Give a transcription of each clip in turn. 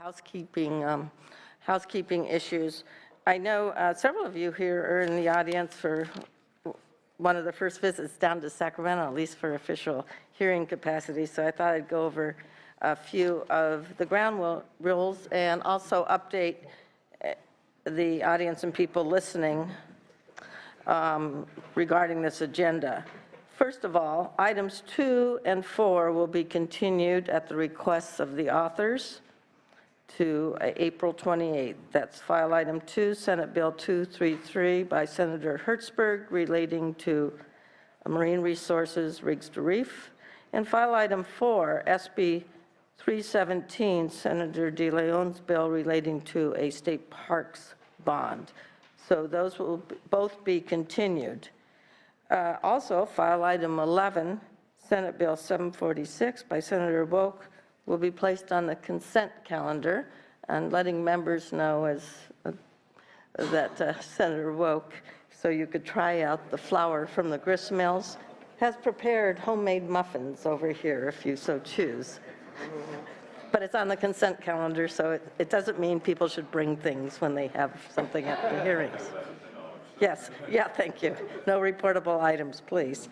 housekeeping issues. I know several of you here are in the audience for one of the first visits down to Sacramento, at least for official hearing capacity, so I thought I'd go over a few of the ground rules and also update the audience and people listening regarding this agenda. First of all, items 2 and 4 will be continued at the requests of the authors to April 28th. That's file item 2, Senate Bill 233 by Senator Hertzberg relating to marine resources, rigs to reef, and file item 4, SB 317, Senator De Leon's bill relating to a state parks bond. So those will both be continued. Also, file item 11, Senate Bill 746 by Senator Woke, will be placed on the consent calendar, and letting members know that Senator Woke, so you could try out the flour from the grist mills, has prepared homemade muffins over here if you so choose. But it's on the consent calendar, so it doesn't mean people should bring things when they have something at the hearings. Yes, yeah, thank you. No reportable items, please.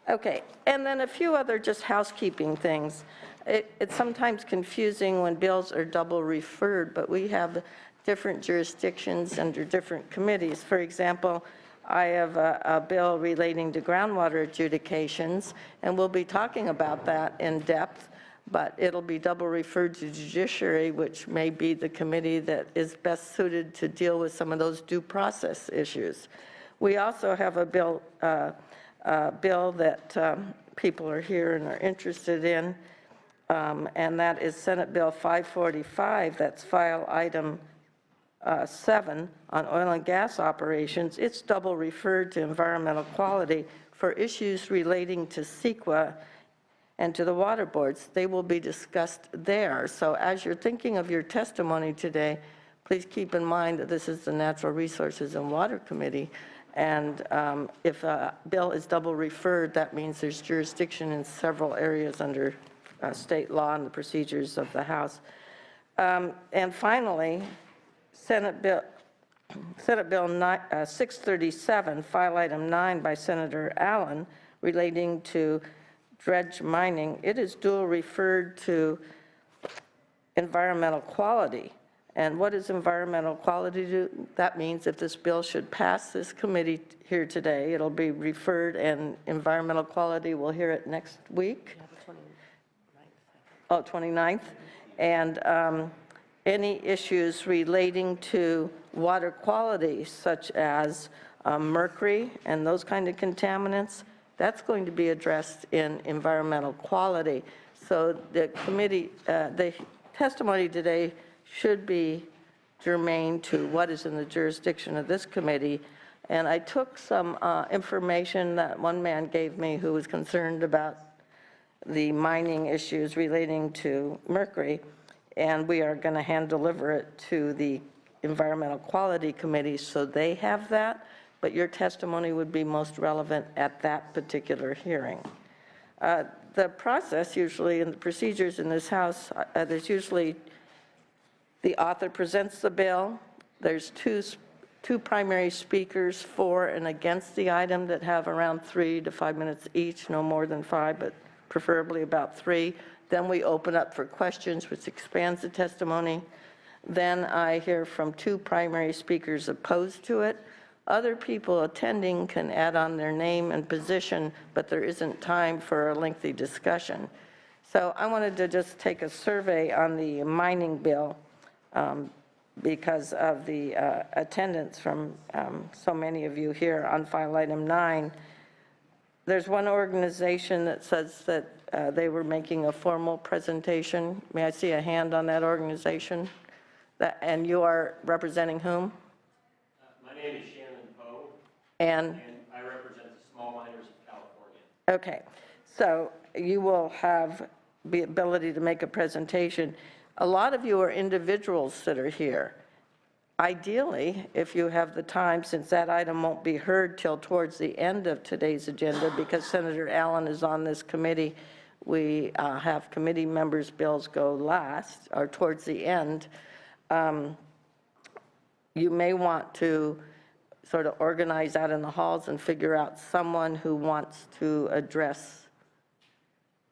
Okay, and then a few other just housekeeping things. It's sometimes confusing when bills are double referred, but we have different jurisdictions under different committees. For example, I have a bill relating to groundwater adjudications, and we'll be talking about that in depth, but it'll be double referred to Judiciary, which may be the committee that is best suited to deal with some of those due process issues. We also have a bill that people are here and are interested in, and that is Senate Bill 545. That's file item 7 on oil and gas operations. It's double referred to environmental quality for issues relating to CEQA and to the water boards. They will be discussed there. So as you're thinking of your testimony today, please keep in mind that this is the Natural Resources and Water Committee, and if a bill is double referred, that means there's jurisdiction in several areas under state law and the procedures of the House. And finally, Senate Bill 637, file item 9 by Senator Allen, relating to dredge mining. It is dual referred to environmental quality. And what does environmental quality do? That means if this bill should pass this committee here today, it'll be referred, and environmental quality will hear it next week. Yeah, 29th. And any issues relating to water quality, such as mercury and those kind of contaminants, that's going to be addressed in environmental quality. So the committee, the testimony today should be germane to what is in the jurisdiction of this committee. And I took some information that one man gave me who was concerned about the mining issues relating to mercury, and we are going to hand deliver it to the Environmental Quality Committee so they have that. But your testimony would be most relevant at that particular hearing. The process usually and the procedures in this House, there's usually the author presents the bill. There's two primary speakers for and against the item that have around 3 to 5 minutes each, no more than 5, but preferably about 3. Then we open up for questions, which expands the testimony. Then I hear from 2 primary speakers opposed to it. Other people attending can add on their name and position, but there isn't time for a lengthy discussion. So I wanted to just take a survey on the mining bill because of the attendance from so many of you here on file item 9. There's one organization that says that they were making a formal presentation. May I see a hand on that organization? And you are representing whom? My name is Shannon. And I represent the small miners of California. Okay, so you will have the ability to make a presentation. A lot of you are individuals that are here. Ideally, if you have the time, since that item won't be heard till towards the end of today's agenda because Senator Allen is on this committee, we have committee members' bills go last or towards the end, you may want to sort of organize out in the halls and figure out someone who wants to address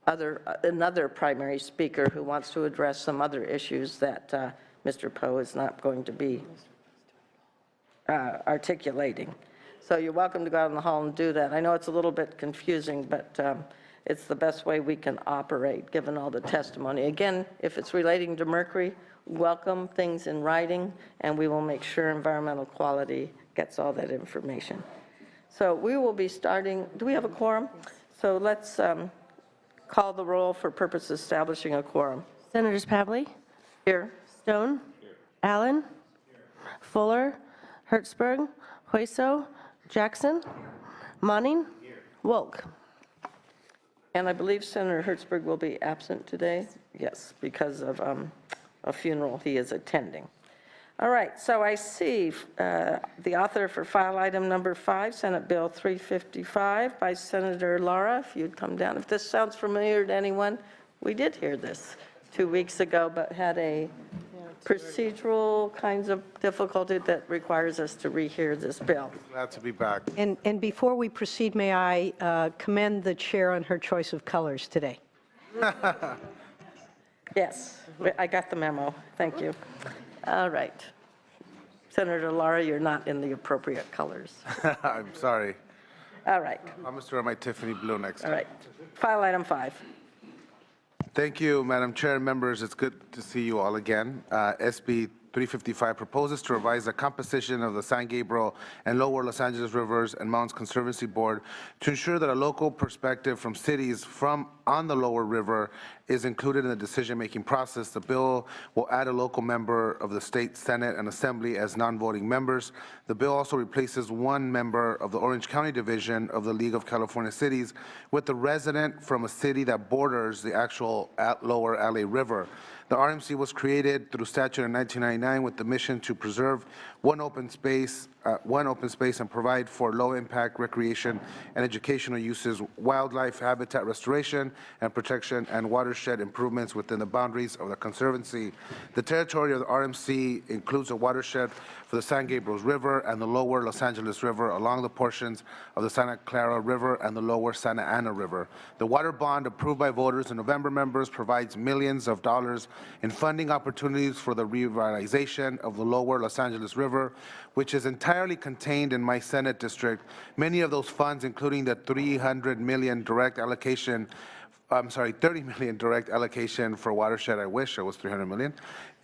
another primary speaker who wants to address some other issues that Mr. Poe is not going to be articulating. So you're welcome to go out in the hall and do that. I know it's a little bit confusing, but it's the best way we can operate, given all the testimony. Again, if it's relating to mercury, welcome things in writing, and we will make sure environmental quality gets all that information. So we will be starting, do we have a quorum? So let's call the roll for purpose of establishing a quorum. Senators Pavley, Here. Stone, Allen, Fuller, Hertzberg, Hueso, Jackson, Monning, Wolk. And I believe Senator Hertzberg will be absent today. Yes, because of a funeral he is attending. All right, so I see the author for file item number 5, Senate Bill 355 by Senator Lara. If you'd come down. If this sounds familiar to anyone, we did hear this 2 weeks ago, but had a procedural kinds of difficulty that requires us to rehear this bill. Glad to be back. And before we proceed, may I commend the chair on her choice of colors today? Yes, I got the memo. Thank you. All right. Senator Lara, you're not in the appropriate colors. I'm sorry. All right, I'm going to wear my Tiffany blue next all time. right. File item 5. Thank you, Madam Chair and members. It's good to see you all again. SB 355 proposes to revise the composition of the San Gabriel and Lower Los Angeles Rivers and Mountains Conservancy Board to ensure that a local perspective from cities on the lower river is included in the decision-making process. The bill will add a local member of the state Senate and Assembly as non-voting members. The bill also replaces one member of the Orange County Division of the League of California Cities with a resident from a city that borders the actual lower LA River. The RMC was created through statute in 1999 with the mission to preserve one open space and provide for low-impact recreation and educational uses, wildlife habitat restoration and protection, and watershed improvements within the boundaries of the Conservancy. The territory of the RMC includes a watershed for the San Gabriel River and the lower Los Angeles River along the portions of the Santa Clara River and the lower Santa Ana River. The water bond approved by voters in November members provides millions of dollars in funding opportunities for the revitalization of the lower Los Angeles River, which is entirely contained in my Senate district. Many of those funds, including the $30 million direct allocation for watershed, I wish it was $300 million,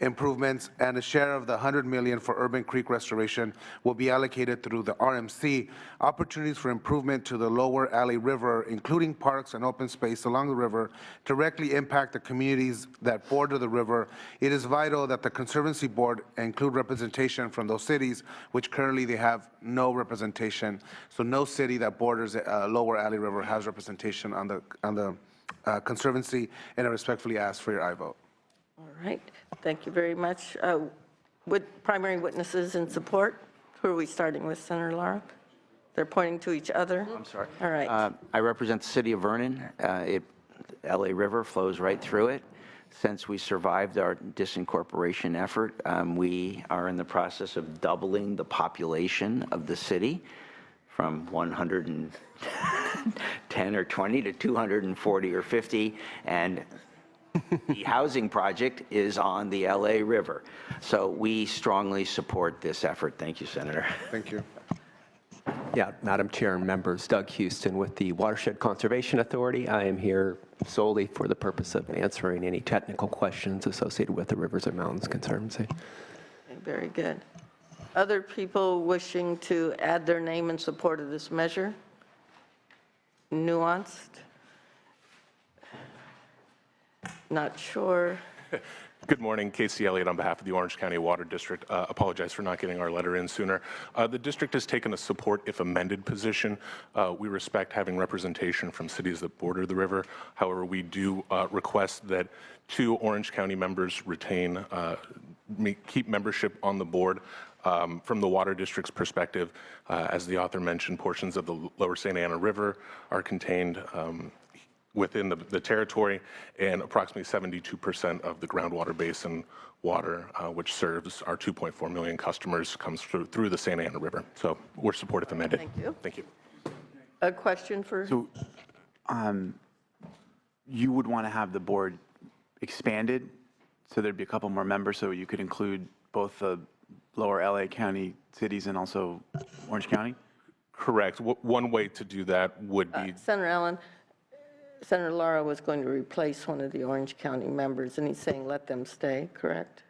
improvements, and a share of the $100 million for Urban Creek restoration will be allocated through the RMC. Opportunities for improvement to the lower LA River, including parks and open space along the river, directly impact the communities that border the river. It is vital that the Conservancy Board include representation from those cities, which currently they have no representation. So no city that borders lower LA River has representation on the Conservancy, and I respectfully ask for your aye vote. All right, thank you very much. Primary witnesses in support, who are we starting with, Senator Lara? They're pointing to each other? I'm sorry. All right. I represent the city of Vernon. The LA River flows right through it. Since we survived our disincorporation effort, we are in the process of doubling the population of the city from 110 or 20 to 240 or 50, and the housing project is on the LA River. So we strongly support this effort. Thank you, Senator. Thank you. Yeah, Madam Chair and members, Doug Houston with the Watershed Conservation Authority. I am here solely for the purpose of answering any technical questions associated with the Rivers and Mountains Conservancy. Okay, very good. Other people wishing to add their name in support of this measure? Nuanced? Not sure. Good morning, Casey Elliott on behalf of the Orange County Water District. Apologize for not getting our letter in sooner. The district has taken a support if amended position. We respect having representation from cities that border the river. However, we do request that 2 Orange County members retain, keep membership on the board. From the Water District's perspective, as the author mentioned, portions of the lower Santa Ana River are contained within the territory, and approximately 72% of the groundwater basin water, which serves our 2.4 million customers, comes through the Santa Ana River. So we're supportive amended. Thank you. Thank you. A question for, So you would want to have the board expanded, so there'd be a couple more members, so you could include both the lower LA County cities and also Orange County? Correct. One way to do that would be Senator Allen, Senator Lara was going to replace one of the Orange County members, and he's saying let them stay, correct?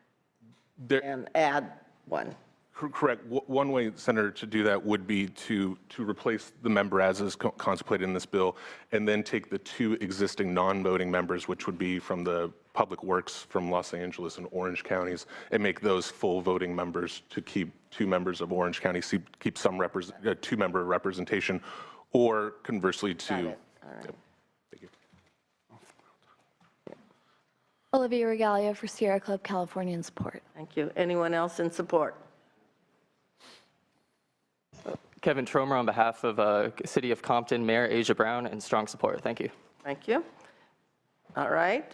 there. And add one. Correct. One way, Senator, to do that would be to replace the member as is contemplated in this bill, and then take the two existing non-voting members, which would be from the Public Works from Los Angeles and Orange counties, and make those full voting members to keep two members of Orange County, keep some two-member representation, or conversely to. Got it. All right. Yep. Thank you. Olivia Regalia for Sierra Club California in support. Thank you. Anyone else in support? Kevin Tromer on behalf of City of Compton, Mayor Asia Brown, and strong support. Thank you. Thank you. All right.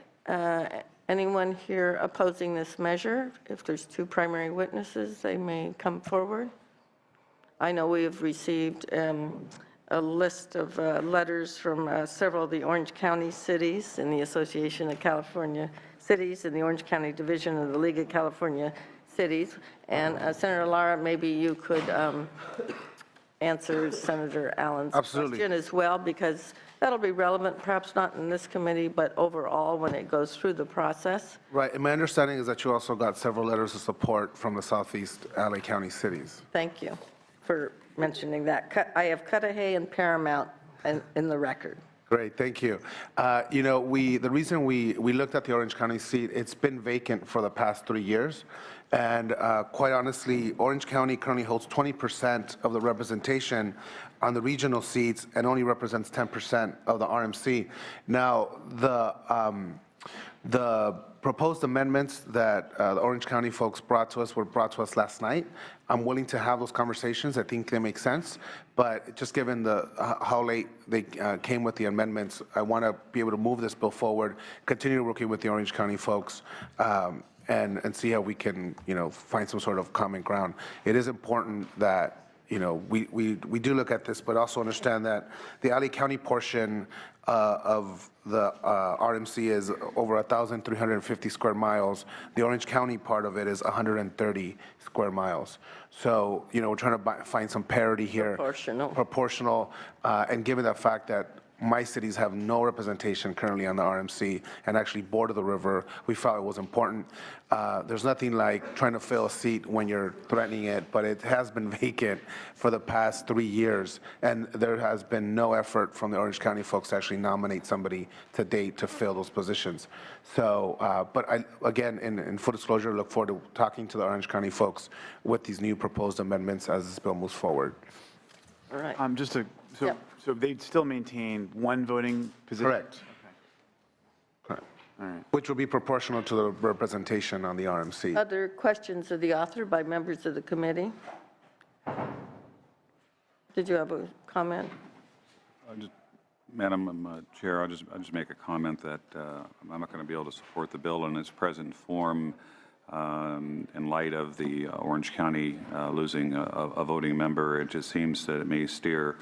Anyone here opposing this measure? If there's two primary witnesses, they may come forward. I know we have received a list of letters from several of the Orange County cities in the Association of California Cities and the Orange County Division of the League of California Cities. And Senator Lara, maybe you could answer Senator Allen's Absolutely. question as well, because that'll be relevant, perhaps not in this committee, but overall when it goes through the process. Right, and my understanding is that you also got several letters of support from the Southeast LA County cities. Thank you for mentioning that. I have Cudahy and Paramount in the record. Great, thank you. You know, the reason we looked at the Orange County seat, it's been vacant for the past 3 years. And quite honestly, Orange County currently holds 20% of the representation on the regional seats and only represents 10% of the RMC. Now, the proposed amendments that the Orange County folks were brought to us last night. I'm willing to have those conversations. I think they make sense. But just given how late they came with the amendments, I want to be able to move this bill forward, continue working with the Orange County folks, and see how we can, find some sort of common ground. It is important that, we do look at this, but also understand that the LA County portion of the RMC is over 1,350 square miles. The Orange County part of it is 130 square miles. So, we're trying to find some parity here. Proportional. And given the fact that my cities have no representation currently on the RMC and actually border the river, we felt it was important. There's nothing like trying to fill a seat when you're threatening it, but it has been vacant for the past 3 years, and there has been no effort from the Orange County folks to actually nominate somebody to date to fill those positions. So, but again, in full disclosure, look forward to talking to the Orange County folks with these new proposed amendments as this bill moves forward. All right. So they'd still maintain one voting position? Correct. Okay. Correct. All right. Which will be proportional to the representation on the RMC. Other questions of the author by members of the committee? Did you have a comment? Madam Chair, I'll just make a comment that I'm not going to be able to support the bill in its present form in light of the Orange County losing a voting member. It just seems that it may steer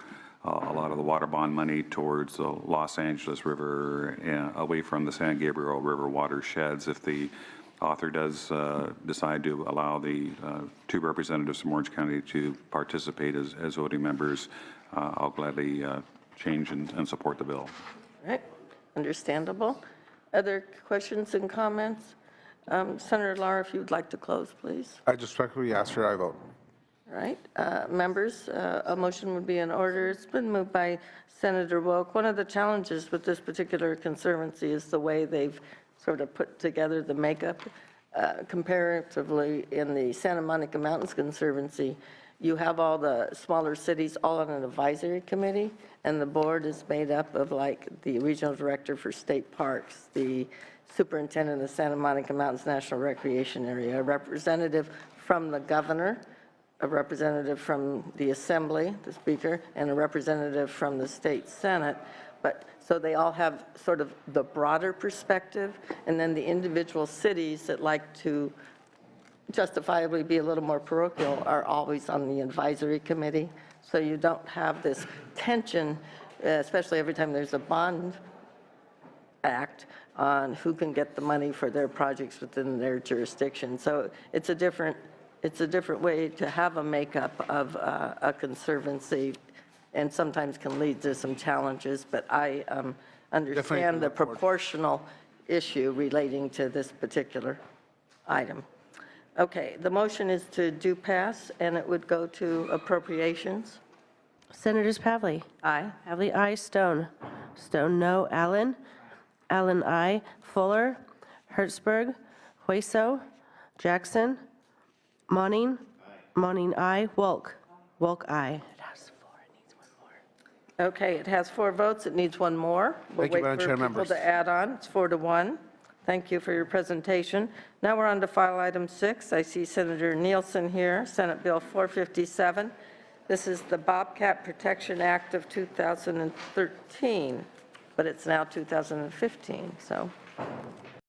a lot of the water bond money towards the Los Angeles River and away from the San Gabriel River watersheds. If the author does decide to allow the two representatives from Orange County to participate as voting members, I'll gladly change and support the bill. All right, understandable. Other questions and comments? Senator Lara, if you would like to close, please. I just respectfully ask for I vote. All right, members, a motion would be in order. It's been moved by Senator Wilk. One of the challenges with this particular conservancy is the way they've sort of put together the makeup. Comparatively, in the Santa Monica Mountains Conservancy, you have all the smaller cities all on an advisory committee, and the board is made up of like the regional director for state parks, the superintendent of Santa Monica Mountains National Recreation Area, a representative from the governor, a representative from the Assembly, the Speaker, and a representative from the State Senate, But, so they all have sort of the broader perspective, and then the individual cities that like to justifiably be a little more parochial are always on the advisory committee. So you don't have this tension, especially every time there's a bond act, on who can get the money for their projects within their jurisdiction. So it's a different way to have a makeup of a conservancy, and sometimes can lead to some challenges, but I understand the proportional issue relating to this particular item. Okay, the motion is to do pass, and it would go to appropriations. Senators Pavley? Aye. Pavley, aye. Stone? Stone, no. Allen? Allen, aye. Fuller? Hertzberg? Hueso? Jackson? Monning? Monning, aye. Wolk? Wolk, aye. It has 4, it needs 1 more. Okay, it has 4 votes, it needs 1 more. Thank you, Madam Chair, We'll wait for members. people to add on, it's 4-1. Thank you for your presentation. Now we're on to file item 6. I see Senator Nielsen here, Senate Bill 457. This is the Bobcat Protection Act of 2013, but it's now 2015, so